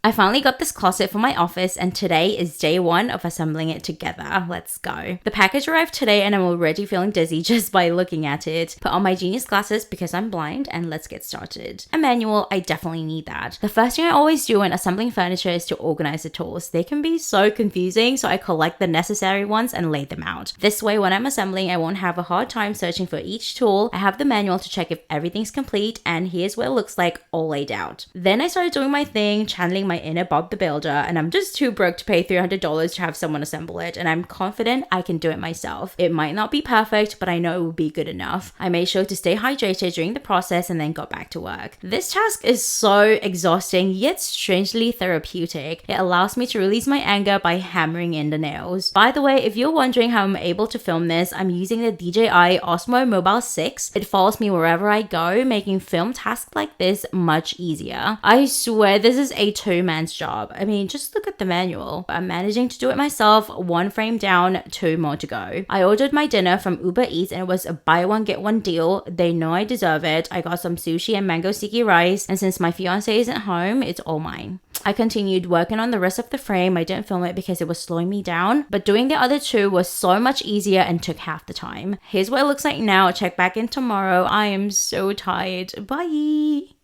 I finally got this closet for my office and today is day one of assembling it together. Let's go. The package arrived today and I'm already feeling dizzy just by looking at it. Put on my genius glasses because I'm blind and let's get started. A manual, I definitely need that. The first thing I always do when assembling furniture is to organize the tools. They can be so confusing, so I collect the necessary ones and lay them out. This way when I'm assembling, I won't have a hard time searching for each tool. I have the manual to check if everything's complete and here's what it looks like all laid out. Then I started doing my thing, channeling my inner Bob the Builder, and I'm just too broke to pay $300 to have someone assemble it, and I'm confident I can do it myself. It might not be perfect, but I know it will be good enough. I made sure to stay hydrated during the process and then got back to work. This task is so exhausting yet strangely therapeutic. It allows me to release my anger by hammering in the nails. By the way, if you're wondering how I'm able to film this, I'm using the DJI Osmo Mobile 6. It follows me wherever I go, making film tasks like this much easier. I swear this is a two-man's job. I mean, just look at the manual. I'm managing to do it myself, one frame down, two more to go. I ordered my dinner from Uber Eats and it was a buy one get one deal. They know I deserve it. I got some sushi and mango sticky rice, and since my fiance isn't home, it's all mine. I continued working on the rest of the frame. I didn't film it because it was slowing me down, but doing the other two was so much easier and took half the time. Here's what it looks like now. Check back in tomorrow. I am so tired. Bye!